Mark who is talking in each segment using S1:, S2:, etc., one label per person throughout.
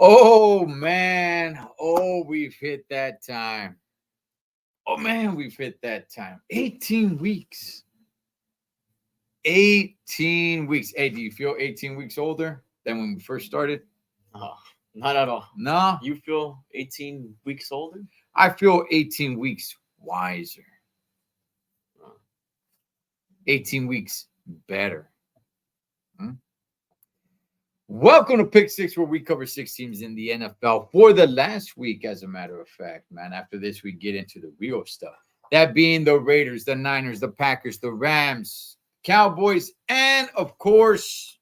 S1: Oh man. Oh, we've hit that time. Oh man, we've hit that time. 18 weeks. 18 weeks. Hey, do you feel 18 weeks older than when we first started?
S2: Oh, not at all.
S1: No,
S2: You feel 18 weeks older?
S1: I feel 18 weeks wiser.
S2: Oh.
S1: 18 weeks better. Hmm? Welcome to Pick Six, where we cover six teams in the NFL for the last week, as a matter of fact, man. After this, we get into the real stuff. That being the Raiders, the Niners, the Packers, the Rams, Cowboys, and of course,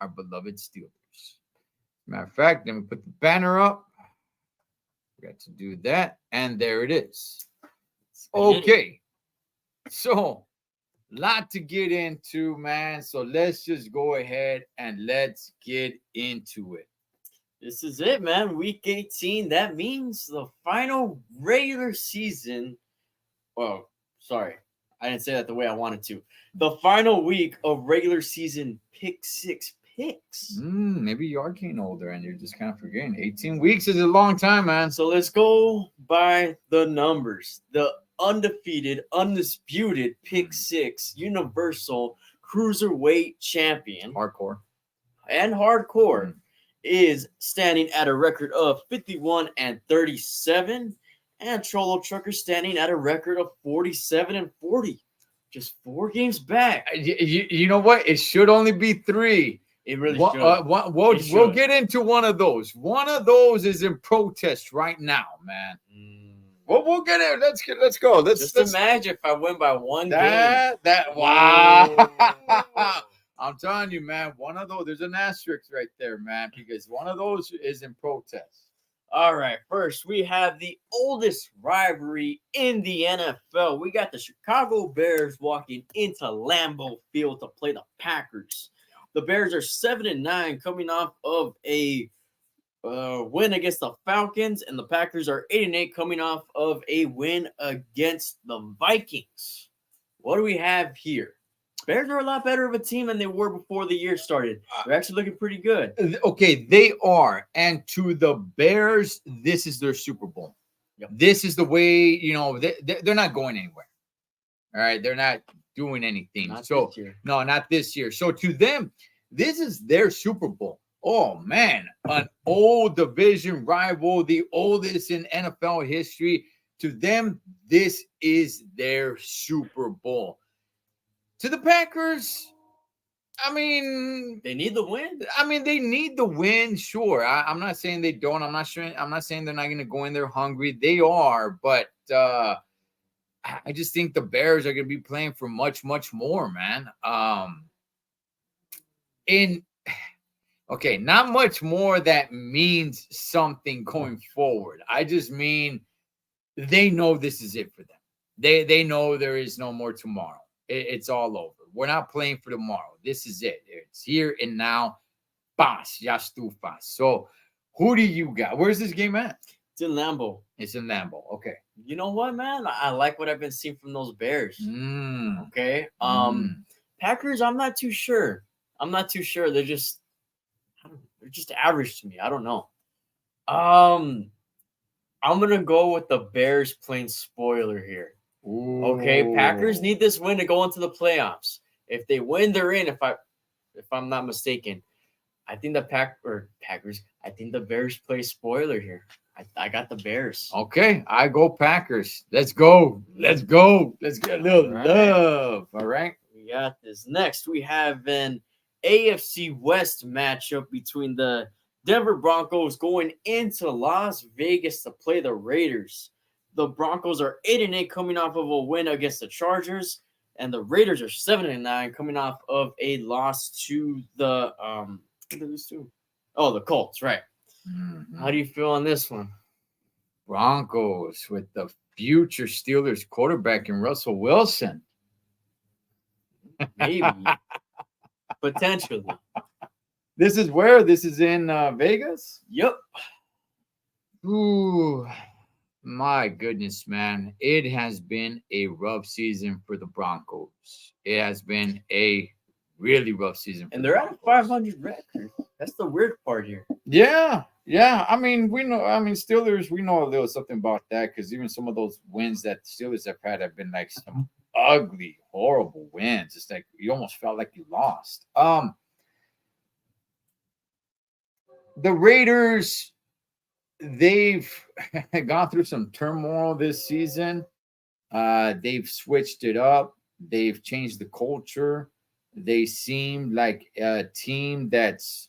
S1: our beloved Steelers. Matter of fact, let me put the banner up. Got to do that, and there it is. Okay, so lot to get into, man. So let's just go ahead and let's get into it.
S2: This is it, man. Week 18. That means the final regular season. Well, sorry. I didn't say that the way I wanted to. The final week of regular season pick six picks.
S1: Maybe you are getting older and you're just kind of forgetting. 18 weeks is a long time, man.
S2: So let's go by the numbers. The undefeated, undisputed pick six universal cruiserweight champion
S1: Hardcore.
S2: and hardcore is standing at a record of 51-37, and Cholo Trucker standing at a record of 47-40. Just 4 games back.
S1: You know what? It should only be 3.
S2: It really should.
S1: We'll get into one of those. One of those is in protest right now, man. We'll get it. Let's go. Let's
S2: imagine if I win by 1 game.
S1: Wow. I'm telling you, man, one of those, there's an asterisk right there, man, because one of those is in protest.
S2: All right, first we have the oldest rivalry in the NFL. We got the Chicago Bears walking into Lambeau Field to play the Packers. The Bears are 7-9, coming off of a win against the Falcons, and the Packers are 8-8, coming off of a win against the Vikings. What do we have here? Bears are a lot better of a team than they were before the year started. They're actually looking pretty good.
S1: Okay, they are. And to the Bears, this is their Super Bowl.
S2: Yep.
S1: This is the way, they're not going anywhere. All right, they're not doing anything.
S2: Not this year.
S1: No, not this year. So to them, this is their Super Bowl. Oh, man, an old division rival, the oldest in NFL history. To them, this is their Super Bowl. To the Packers, I mean,
S2: they need the win.
S1: They need the win, sure. I'm not saying they don't. I'm not saying they're not going to go in there hungry. They are, but I just think the Bears are going to be playing for much, much more, man. Okay, not much more that means something going forward. I just mean they know this is it for them. They know there is no more tomorrow. It's all over. We're not playing for tomorrow. This is it. It's here and now. Paz, ya estufas. So, who do you got? Where's this game at?
S2: It's in Lambeau.
S1: It's in Lambeau. Okay.
S2: You know what, man? I like what I've been seeing from those Bears. Okay. Packers, I'm not too sure. They're just average to me. I don't know. I'm gonna go with the Bears playing spoiler here.
S1: Ooh.
S2: Okay, Packers need this win to go into the playoffs. If they win, they're in. If I'm not mistaken, I think the Packers. I think the Bears play spoiler here. I got the Bears.
S1: Okay, I go Packers. Let's go. Let's get a little love. All right,
S2: we got this. Next, we have an AFC West matchup between the Denver Broncos going into Las Vegas to play the Raiders. The Broncos are 8-8, coming off of a win against the Chargers, and the Raiders are 7-9, coming off of a loss to the the Colts, right? Mm-hmm. How do you feel on this one?
S1: Broncos with the future Steelers quarterback in Russell Wilson.
S2: Maybe. Potentially.
S1: This is where? This is in Vegas?
S2: Yep.
S1: Ooh. My goodness, man. It has been a rough season for the Broncos. It has been a really rough season.
S2: And they're at a 500 record. That's the weird part here.
S1: Yeah. Yeah, I mean, we know. I mean, Steelers. We know a little something about that because even some of those wins that the Steelers have had have been like some ugly, horrible wins. It's like you almost felt like you lost. The Raiders, they've gone through some turmoil this season. They've switched it up. They've changed the culture. They seem like a team that's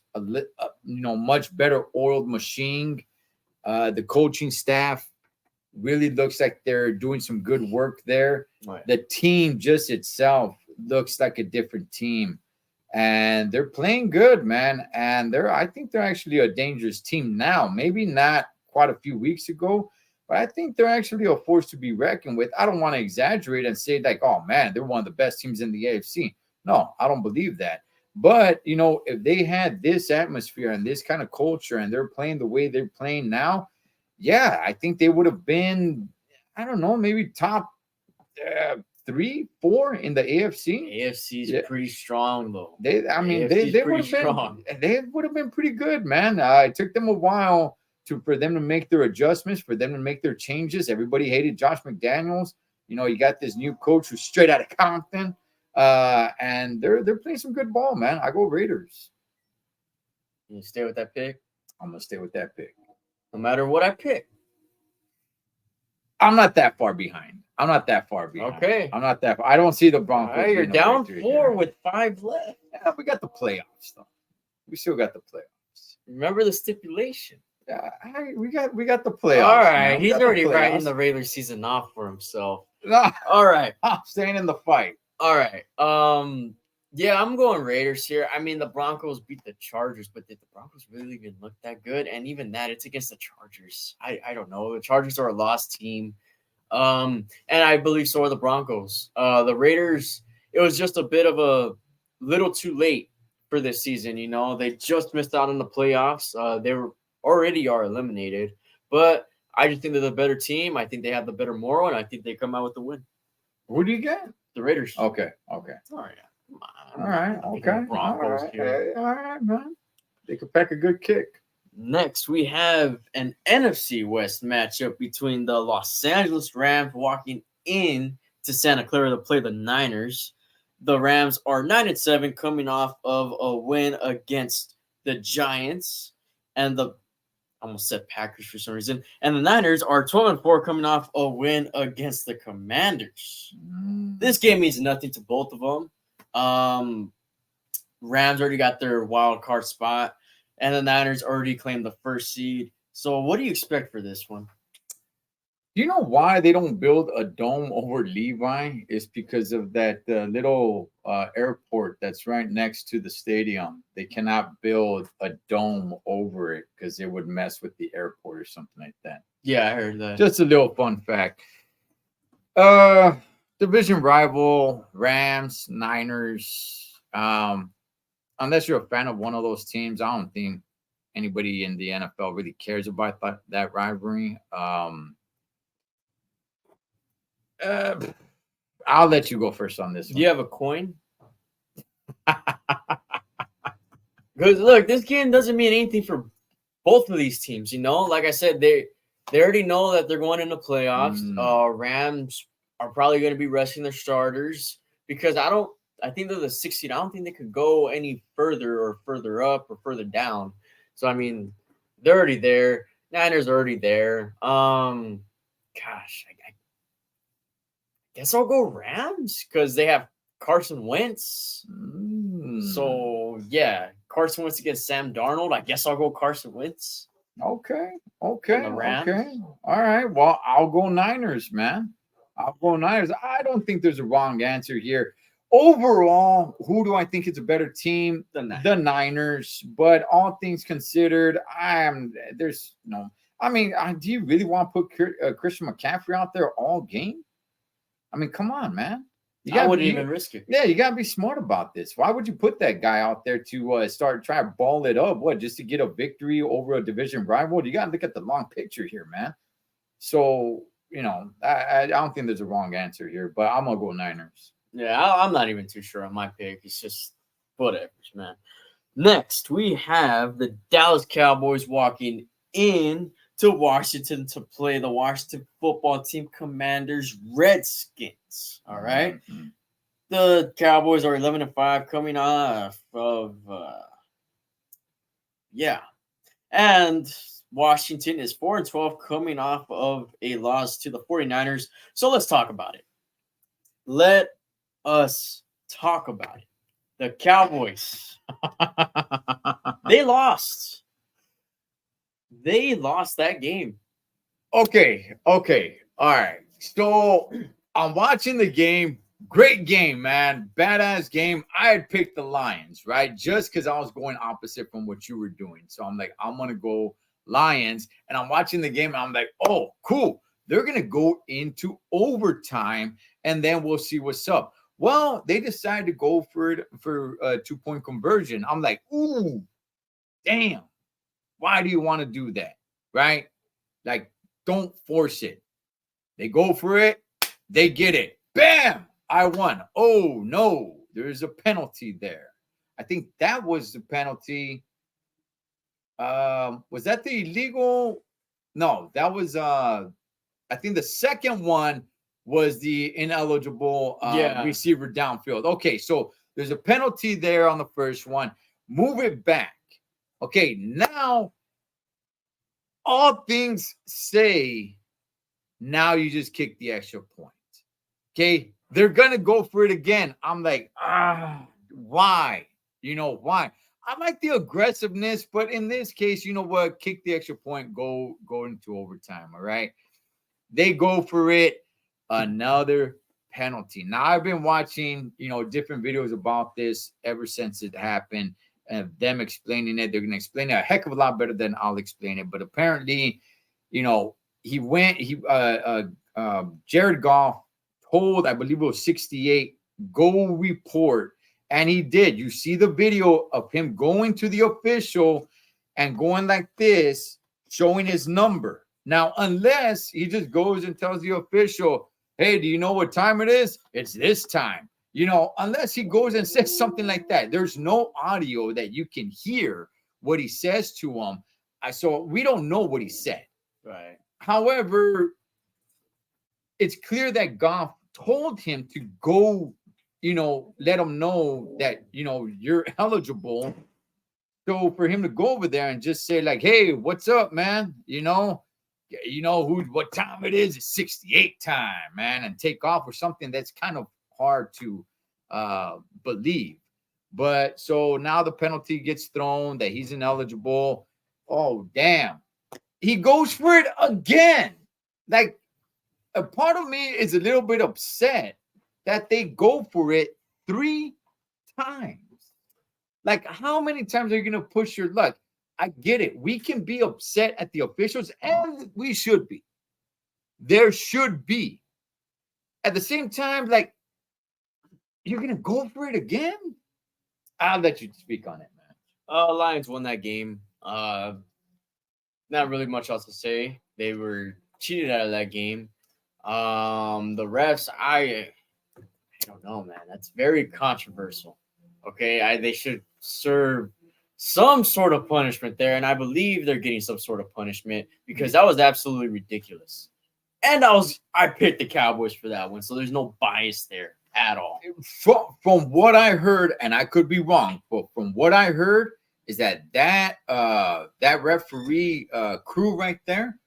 S1: much better oiled machine. The coaching staff really looks like they're doing some good work there.
S2: Right.
S1: The team just itself looks like a different team, and they're playing good, man. And I think they're actually a dangerous team now. Maybe not quite a few weeks ago, but I think they're actually a force to be reckoned with. I don't want to exaggerate and say like, oh man, they're one of the best teams in the AFC. No, I don't believe that. But if they had this atmosphere and this kind of culture and they're playing the way they're playing now, yeah, I think they would have been, I don't know, maybe top 3, 4 in the AFC.
S2: AFC's pretty strong though.
S1: They would have been pretty good, man. It took them a while for them to make their adjustments, for them to make their changes. Everybody hated Josh McDaniels. You got this new coach who's straight out of Compton, and they're playing some good ball, man. I go Raiders.
S2: You stay with that pick?
S1: I'm gonna stay with that pick.
S2: No matter what I pick.
S1: I'm not that far behind.
S2: Okay.
S1: I'm not that far. I don't see the Broncos.
S2: Right, you're down 4 with 5 left.
S1: Yeah, we got the playoffs, though. We still got the playoffs.
S2: Remember the stipulation.
S1: Yeah, we got the playoffs.
S2: All right. He's already writing the regular season off for himself. All right.
S1: I'm staying in the fight.
S2: All right. Yeah, I'm going Raiders here. I mean, the Broncos beat the Chargers, but did the Broncos really even look that good? And even that, it's against the Chargers. I don't know. The Chargers are a lost team. And I believe so are the Broncos. The Raiders, it was just a bit of a little too late for this season. They just missed out on the playoffs. They already are eliminated, but I just think they're the better team. I think they have the better moral, and I think they come out with the win.
S1: Who do you get?
S2: The Raiders.
S1: Okay.
S2: All right. Come on.
S1: All right. Okay.
S2: Broncos here.
S1: All right, man. They could pack a good kick.
S2: Next, we have an NFC West matchup between the Los Angeles Rams walking in to Santa Clara to play the Niners. The Rams are 9-7, coming off of a win against the Giants, and I almost said Packers for some reason. And the Niners are 12-4, coming off a win against the Commanders. This game means nothing to both of them. Rams already got their wild card spot, and the Niners already claimed the first seed. So what do you expect for this one?
S1: Do you know why they don't build a dome over Levi? It's because of that little airport that's right next to the stadium. They cannot build a dome over it because it would mess with the airport or something like that.
S2: Yeah, I heard that.
S1: Just a little fun fact. Division rival, Rams, Niners. Unless you're a fan of one of those teams, I don't think anybody in the NFL really cares about that rivalry. I'll let you go first on this one.
S2: Do you have a coin? Because look, this game doesn't mean anything for both of these teams. Like I said, they already know that they're going into playoffs. Rams are probably going to be resting their starters because I think they're the 16. I don't think they could go any further or further up or further down. So I mean, they're already there. Niners are already there. Gosh, I guess I'll go Rams because they have Carson Wentz. So, yeah, Carson Wentz against Sam Darnold. I guess I'll go Carson Wentz.
S1: Okay.
S2: The Rams.
S1: Okay. All right. Well, I'll go Niners, man. I'll go Niners. I don't think there's a wrong answer here. Overall, who do I think is a better team? The Niners. But all things considered, there's no. I mean, do you really want to put Christian McCaffrey out there all game? I mean, come on, man.
S2: I wouldn't even risk it.
S1: Yeah, you got to be smart about this. Why would you put that guy out there to start trying to ball it up? What, just to get a victory over a division rival? You got to look at the long picture here, man. So, I don't think there's a wrong answer here, but I'm going to go Niners.
S2: Yeah, I'm not even too sure on my pick. It's just whatever, man. Next, we have the Dallas Cowboys walking in to Washington to play the Washington football team Commanders Redskins. All right.
S1: Mhm.
S2: The Cowboys are 11-5 coming off of yeah. And Washington is 4-12 coming off of a loss to the 49ers. So let's talk about it. Let us talk about it. The Cowboys, they lost. They lost that game.
S1: Okay. All right. So I'm watching the game. Great game, man. Badass game. I had picked the Lions, right? Just because I was going opposite from what you were doing. So I'm like, I'm gonna go Lions. And I'm watching the game, and I'm like, oh, cool. They're gonna go into overtime, and then we'll see what's up. Well, they decided to go for it for a 2-point conversion. I'm like, ooh, damn. Why do you want to do that? Right? Like, don't force it. They go for it, they get it. Bam! I won. Oh no, there's a penalty there. I think that was the penalty. Was that the illegal? No, that was I think the second one was the ineligible
S2: Yeah.
S1: receiver downfield. Okay, so there's a penalty there on the first one. Move it back. Okay, now all things say now you just kick the extra point. Okay, they're gonna go for it again. I'm like, why? You know why? I like the aggressiveness, but in this case, you know what? Kick the extra point, go into overtime. All right. They go for it. Another penalty. Now I've been watching, different videos about this ever since it happened. And them explaining it. They're gonna explain it a heck of a lot better than I'll explain it. But apparently, he went. Jared Goff told, I believe it was 68, go report. And he did. You see the video of him going to the official and going like this, showing his number. Now, unless he just goes and tells the official, hey, do you know what time it is? It's this time. Unless he goes and says something like that, there's no audio that you can hear what he says to him. So we don't know what he said.
S2: Right.
S1: However, it's clear that Goff told him to go, let him know that, you're eligible. So for him to go over there and just say like, hey, what's up, man? What time it is? It's 68 time, man, and take off or something. That's kind of hard to believe. But so now the penalty gets thrown that he's ineligible. Oh, damn. He goes for it again. Like, a part of me is a little bit upset that they go for it 3 times. Like, how many times are you going to push your luck? I get it. We can be upset at the officials, and we should be. There should be. At the same time, like, you're going to go for it again? I'll let you speak on it, man.
S2: Lions won that game. Not really much else to say. They were cheated out of that game. The refs, I don't know, man. That's very controversial. Okay, they should serve some sort of punishment there, and I believe they're getting some sort of punishment because that was absolutely ridiculous. And I picked the Cowboys for that one, so there's no bias there at all.
S1: From what I heard, and I could be wrong, but from what I heard is that referee crew right there,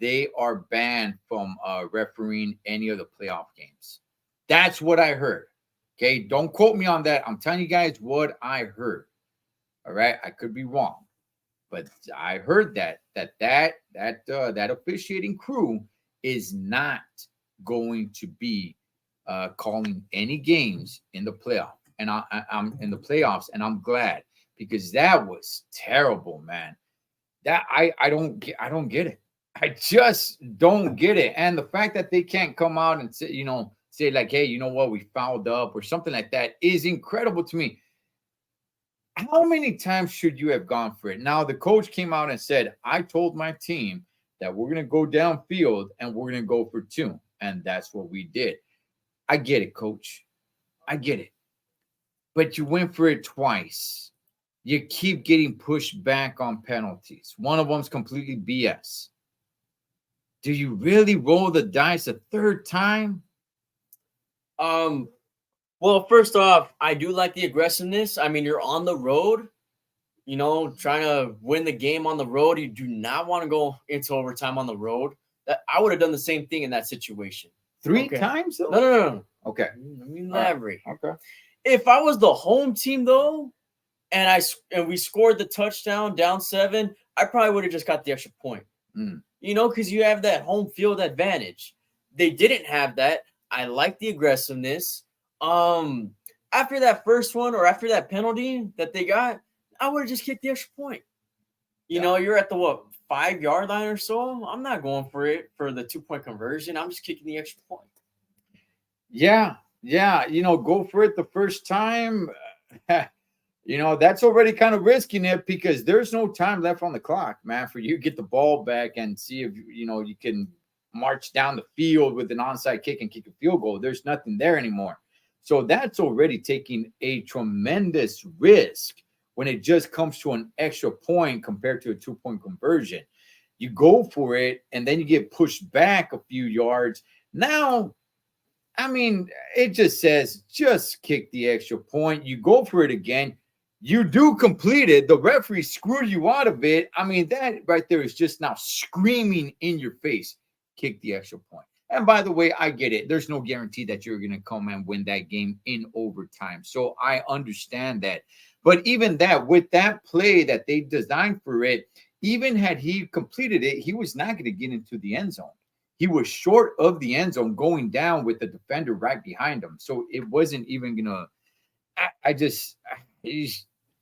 S1: they are banned from refereeing any of the playoff games. That's what I heard. Okay, don't quote me on that. I'm telling you guys what I heard. All right, I could be wrong, but I heard that officiating crew is not going to be calling any games in the playoff, and I'm in the playoffs, and I'm glad because that was terrible, man. That I don't get it. I just don't get it. And the fact that they can't come out and say like, hey, you know what, we fouled up or something like that is incredible to me. How many times should you have gone for it? Now, the coach came out and said, I told my team that we're going to go downfield and we're going to go for 2. And that's what we did. I get it, coach. I get it. But you went for it twice. you keep getting pushed back on penalties. One of them's completely BS. Do you really roll the dice a third time?
S2: Well, first off, I do like the aggressiveness. I mean, you're on the road, trying to win the game on the road. You do not want to go into overtime on the road. That I would have done the same thing in that situation.
S1: Three times though?
S2: No.
S1: Okay.
S2: Let me elaborate.
S1: Okay.
S2: If I was the home team though, and we scored the touchdown down 7, I probably would have just got the extra point. Because you have that home field advantage. They didn't have that. I like the aggressiveness. After that first one or after that penalty that they got, I would have just kicked the extra point. You're at the 5-yard line or so. I'm not going for it for the 2-point conversion. I'm just kicking the extra point.
S1: Yeah. Go for it the first time. That's already kind of risking it because there's no time left on the clock, man, for you to get the ball back and see if, you can march down the field with an onside kick and kick a field goal. There's nothing there anymore. So that's already taking a tremendous risk when it just comes to an extra point compared to a 2-point conversion. You go for it, and then you get pushed back a few yards. Now, I mean, it just says just kick the extra point. You go for it again. You do complete it. The referee screwed you out of it. I mean, that right there is just now screaming in your face. Kick the extra point. And by the way, I get it. There's no guarantee that you're going to come and win that game in overtime. So I understand that. But even that, with that play that they designed for it, even had he completed it, he was not going to get into the end zone. He was short of the end zone going down with the defender right behind him. So it wasn't even going to – I just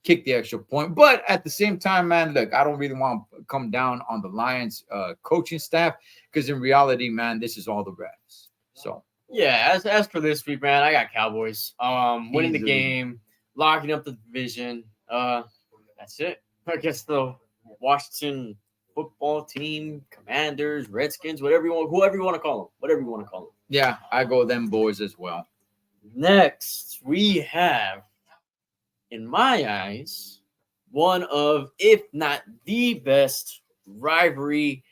S1: kick the extra point. But at the same time, man, look, I don't really want to come down on the Lions coaching staff because in reality, man, this is all the refs. So
S2: yeah, as for this week, man, I got Cowboys winning the game, locking up the division. That's it. I guess the Washington football team, Commanders, Redskins, whoever you want to call them.
S1: Yeah, I go them boys as well.
S2: Next, we have, in my eyes, one of, if not the best rivalry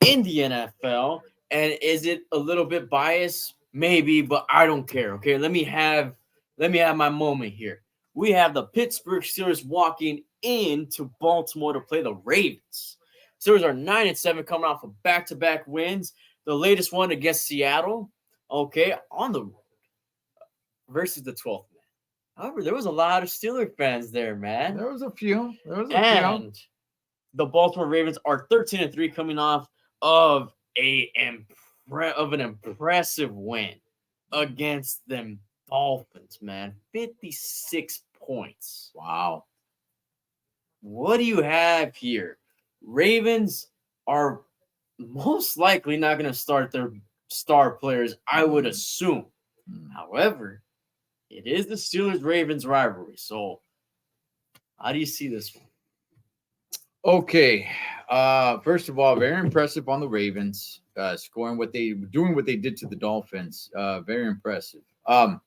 S2: in the NFL. And is it a little bit biased? Maybe, but I don't care. Okay, let me have my moment here. We have the Pittsburgh Steelers walking into Baltimore to play the Ravens. Steelers are 9-7, coming off of back-to-back wins. The latest one against Seattle, okay, on the road versus the 12th man. However, there was a lot of Steeler fans there, man.
S1: There was a few.
S2: And the Baltimore Ravens are 13-3, coming off of an impressive win against them Dolphins, man. 56 points.
S1: Wow.
S2: What do you have here? Ravens are most likely not going to start their star players, I would assume. However, it is the Steelers-Ravens rivalry. So, how do you see this one?
S1: Okay. First of all, very impressive on the Ravens, doing what they did to the Dolphins. Very impressive. The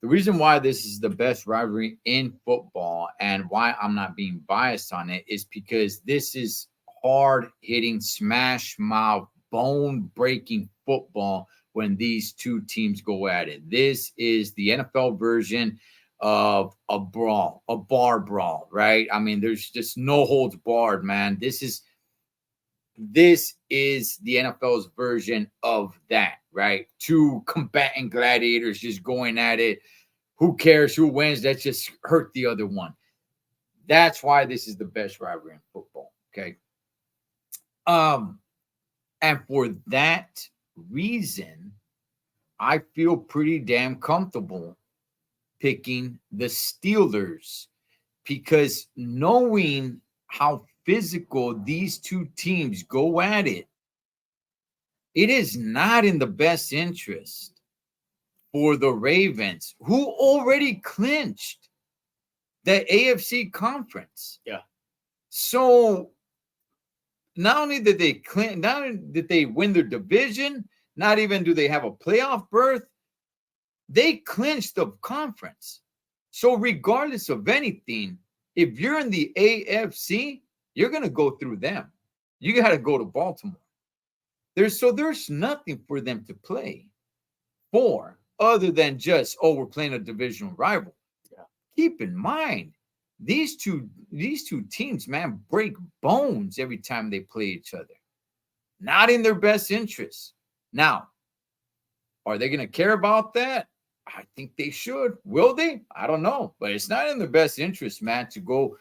S1: reason why this is the best rivalry in football and why I'm not being biased on it is because this is hard-hitting, smash-mouth, bone-breaking football when these two teams go at it. This is the NFL version of a brawl, a bar brawl, right? I mean, there's just no holds barred, man. This is the NFL's version of that, right? Two combatant gladiators just going at it. Who cares who wins? Let's just hurt the other one. That's why this is the best rivalry in football, okay? And for that reason, I feel pretty damn comfortable picking the Steelers because knowing how physical these two teams go at it, it is not in the best interest for the Ravens, who already clinched the AFC conference.
S2: Yeah.
S1: So not only did they not only did they win their division, not even do they have a playoff berth, they clinched the conference. So regardless of anything, If you're in the AFC, you're going to go through them. You got to go to Baltimore. There's nothing for them to play for other than just, oh, we're playing a divisional rival.
S2: Yeah.
S1: Keep in mind, these two teams, man, break bones every time they play each other. Not in their best interest. Now, are they going to care about that? I think they should. Will they? I don't know. But it's not in their best interest, man, to go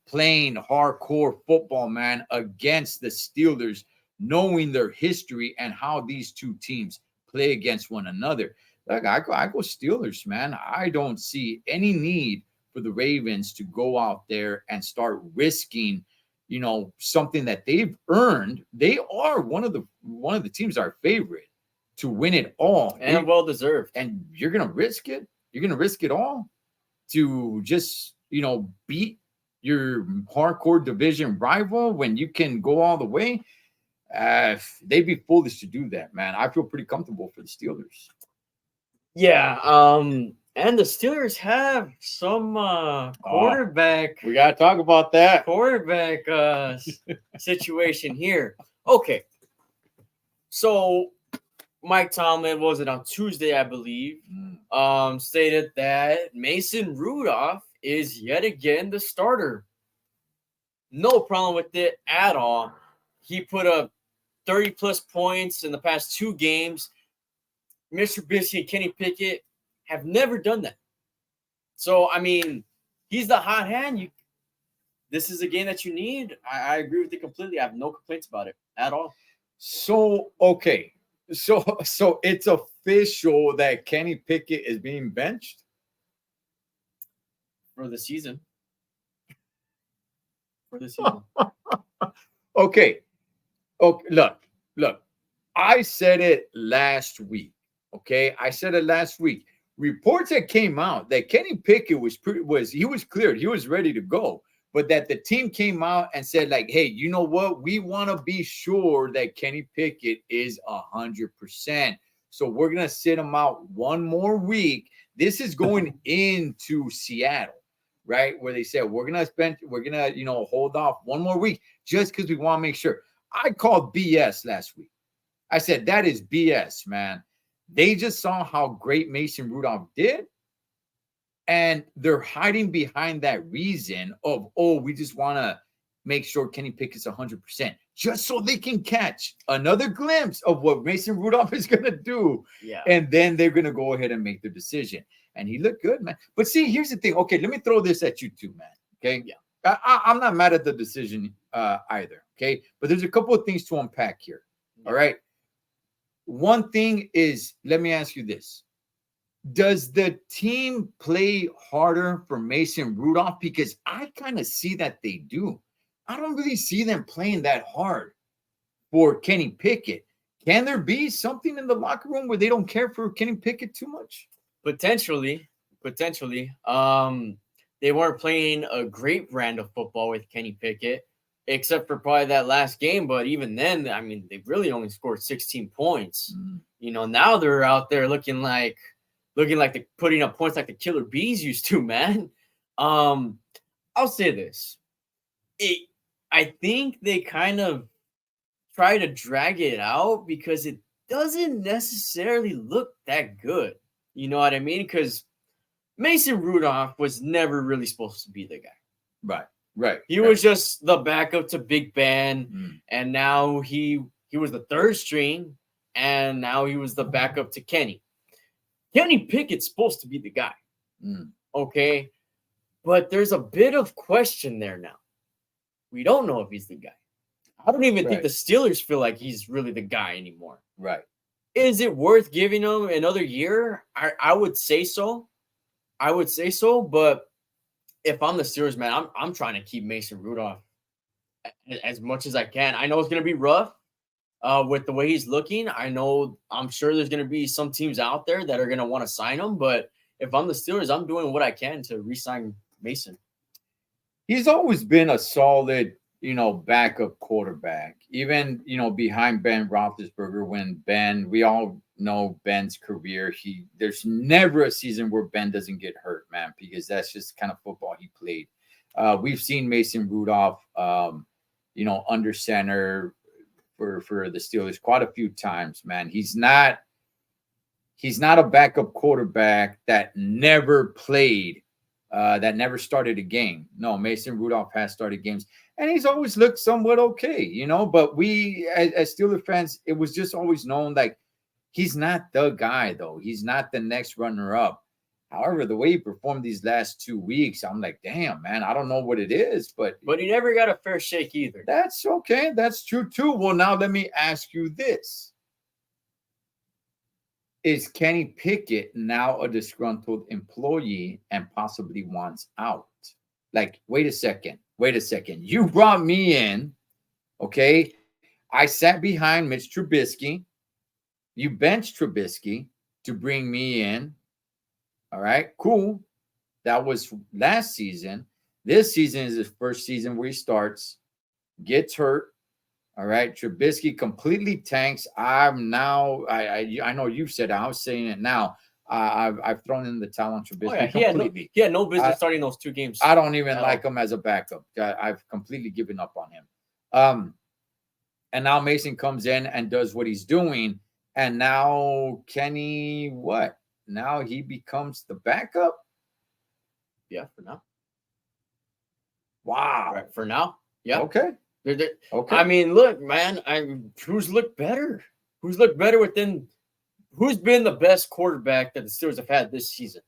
S1: playing hardcore football, man, against the Steelers, knowing their history and how these two teams play against one another. Look, I go Steelers, man. I don't see any need for the Ravens to go out there and start risking, something that they've earned. They are one of the teams our favorite to win it all,
S2: and well deserved.
S1: And you're gonna risk it. You're gonna risk it all to just beat your hardcore division rival when you can go all the way. They'd be foolish to do that, man. I feel pretty comfortable for the Steelers.
S2: Yeah, and the Steelers have some quarterback.
S1: We gotta talk about that
S2: quarterback situation here. Okay, so Mike Tomlin, was it on Tuesday, I believe, stated that Mason Rudolph is yet again the starter. No problem with it at all. He put up 30-plus points in the past 2 games. Mr. Trubisky and Kenny Pickett have never done that. So, I mean, he's the hot hand. This is a game that you need. I agree with you completely. I have no complaints about it at all.
S1: So, okay. So it's official that Kenny Pickett is being benched
S2: for the season.
S1: Okay. Look. I said it last week. Okay, I said it last week. Reports that came out that Kenny Pickett was cleared. He was ready to go. But that the team came out and said, like, hey, you know what? We want to be sure that Kenny Pickett is 100%. So we're going to sit him out one more week. This is going into Seattle, right? Where they said, we're going to hold off one more week just because we want to make sure. I called BS last week. I said, that is BS, man. They just saw how great Mason Rudolph did. And they're hiding behind that reason of, we just want to make sure Kenny Pickett's 100%, just so they can catch another glimpse of what Mason Rudolph is going to do.
S2: Yeah.
S1: And then they're going to go ahead and make their decision. And he looked good, man. But see, here's the thing. Okay, let me throw this at you too, man. Okay?
S2: Yeah.
S1: I'm not mad at the decision either. Okay? But there's a couple of things to unpack here. Yeah. All right? One thing is, let me ask you this. Does the team play harder for Mason Rudolph? Because I kind of see that they do. I don't really see them playing that hard for Kenny Pickett. Can there be something in the locker room where they don't care for Kenny Pickett too much?
S2: Potentially. They weren't playing a great brand of football with Kenny Pickett, except for probably that last game. But even then, I mean, they really only scored 16 points. Now they're out there looking like they're putting up points like the Killer Bees used to, man. I'll say this. I think they kind of try to drag it out because it doesn't necessarily look that good. You know what I mean? Because Mason Rudolph was never really supposed to be the guy.
S1: Right.
S2: He was just the backup to Big Ben, and now he was the third string, and now he was the backup to Kenny. Kenny Pickett's supposed to be the guy, okay? But there's a bit of question there now. We don't know if he's the guy. I don't even think the Steelers feel like he's really the guy anymore.
S1: Right.
S2: Is it worth giving him another year? I would say so. But if I'm the Steelers, man, I'm trying to keep Mason Rudolph as much as I can. I know it's going to be rough with the way he's looking. I'm sure there's going to be some teams out there that are going to want to sign him. But if I'm the Steelers, I'm doing what I can to re-sign Mason.
S1: He's always been a solid, backup quarterback, even, behind Ben Roethlisberger when Ben, we all know Ben's career. There's never a season where Ben doesn't get hurt, man, because that's just the kind of football he played. We've seen Mason Rudolph, under center for the Steelers quite a few times, man. He's not a backup quarterback that never played, that never started a game. No, Mason Rudolph has started games, and he's always looked somewhat okay, but we as Steelers fans, it was just always known like he's not the guy, though. He's not the next runner-up. However, the way he performed these last 2 weeks, I'm like, damn, man, I don't know what it is, but
S2: he never got a fair shake either.
S1: That's okay. That's true too. Well, now let me ask you this. Is Kenny Pickett now a disgruntled employee and possibly wants out? Like, wait a second. You brought me in, okay? I sat behind Mitch Trubisky. You benched Trubisky to bring me in. All right, cool. That was last season. This season is his first season where he starts, gets hurt. All right, Trubisky completely tanks. I know you've said it. I was saying it now. I've thrown in the towel on Trubisky completely.
S2: He had no business starting those 2 games.
S1: I don't even like him as a backup. I've completely given up on him. And now Mason comes in and does what he's doing. And now Kenny, what? Now he becomes the backup?
S2: Yeah, for now.
S1: Wow.
S2: Right, for now. Yeah.
S1: Okay.
S2: Okay. I mean, look, man, who's looked better? Who's looked better who's been the best quarterback that the Steelers have had this season?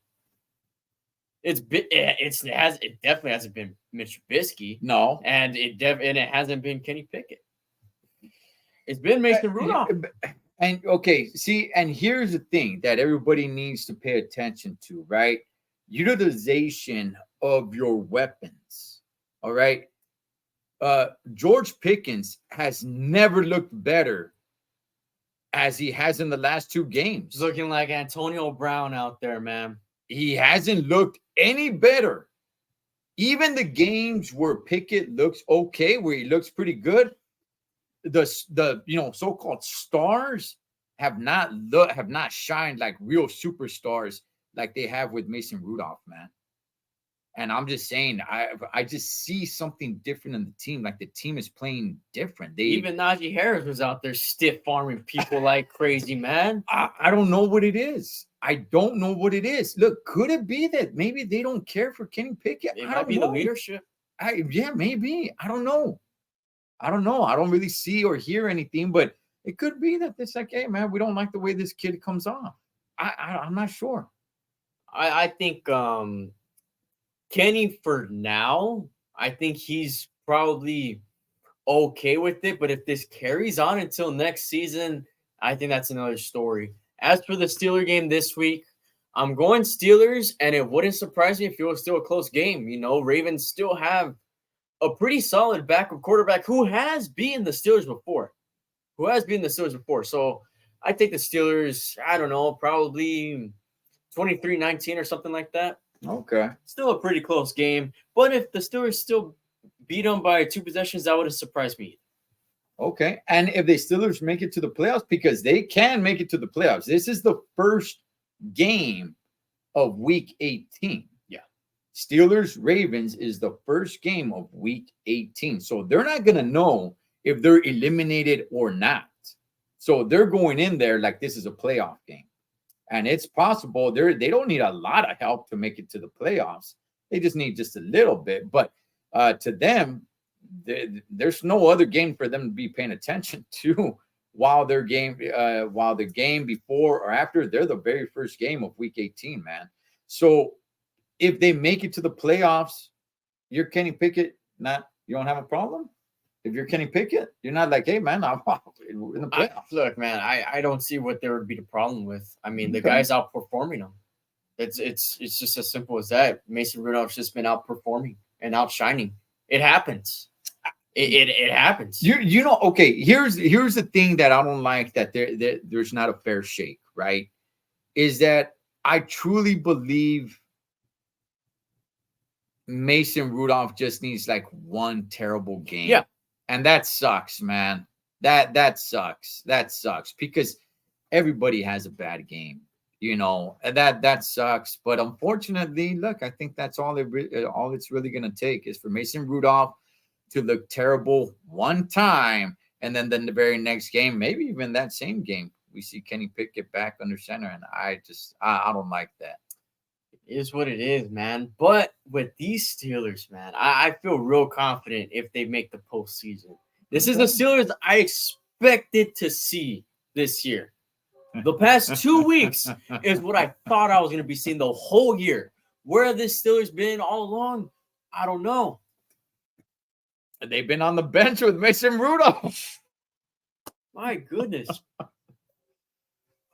S2: It definitely hasn't been Mitch Trubisky.
S1: No.
S2: And it hasn't been Kenny Pickett. It's been Mason Rudolph.
S1: And okay, see, and here's the thing that everybody needs to pay attention to, right? Utilization of your weapons. All right. George Pickens has never looked better as he has in the last 2 games.
S2: Looking like Antonio Brown out there, man.
S1: He hasn't looked any better. Even the games where Pickett looks okay, where he looks pretty good, the so-called stars have not shined like real superstars like they have with Mason Rudolph, man. And I'm just saying, I just see something different in the team. Like the team is playing different.
S2: Even Najee Harris was out there stiff arming people like crazy, man.
S1: I don't know what it is. Look, could it be that maybe they don't care for Kenny Pickett?
S2: It might be the leadership.
S1: Yeah, maybe. I don't know. I don't really see or hear anything, but it could be that it's like, hey, man, we don't like the way this kid comes off. I'm not sure.
S2: I think Kenny, for now, I think he's probably okay with it. But if this carries on until next season, I think that's another story. As for the Steeler game this week, I'm going Steelers, and it wouldn't surprise me if it was still a close game. Ravens still have a pretty solid backup quarterback who has beaten the Steelers before. So I take the Steelers, I don't know, probably 23-19 or something like that.
S1: Okay.
S2: Still a pretty close game. But if the Steelers still beat them by 2 possessions, that wouldn't surprise me.
S1: Okay. And if the Steelers make it to the playoffs, because they can make it to the playoffs, this is the first game of week 18.
S2: Yeah.
S1: Steelers-Ravens is the first game of week 18. So they're not going to know if they're eliminated or not. So they're going in there like this is a playoff game. And it's possible they don't need a lot of help to make it to the playoffs. They just need just a little bit. But to them, there's no other game for them to be paying attention to while the game before or after. They're the very first game of week 18, man. So if they make it to the playoffs, you're Kenny Pickett, you don't have a problem? If you're Kenny Pickett, you're not like, hey, man, I'm in the playoffs.
S2: Look, man, I don't see what there would be the problem with. I mean, the guy's outperforming them. It's just as simple as that. Mason Rudolph's just been outperforming and outshining. It happens. It happens.
S1: Okay, here's the thing that I don't like that there's not a fair shake, right? Is that I truly believe Mason Rudolph just needs like one terrible game.
S2: Yeah.
S1: And that sucks, man. That sucks. That sucks because everybody has a bad game, and that sucks. But unfortunately, look, I think that's all it's really gonna take is for Mason Rudolph to look terrible one time, and then the very next game, maybe even that same game, we see Kenny Pickett back under center, and I don't like that.
S2: It is what it is, man. But with these Steelers, man, I feel real confident if they make the postseason. This is the Steelers I expected to see this year. The past 2 weeks is what I thought I was going to be seeing the whole year. Where have the Steelers been all along? I don't know.
S1: They've been on the bench with Mason Rudolph.
S2: My goodness.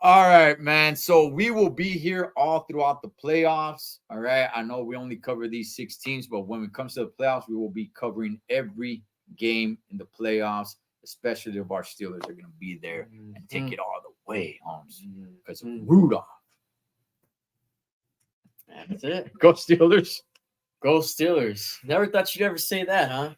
S1: All right, man. So we will be here all throughout the playoffs. All right. I know we only cover these 6 teams, but when it comes to the playoffs, we will be covering every game in the playoffs, especially if our Steelers are going to be there and take it all the way, Holmes, because of Rudolph.
S2: That's it.
S1: Go Steelers.
S2: Go Steelers. Never thought you'd ever say that, huh?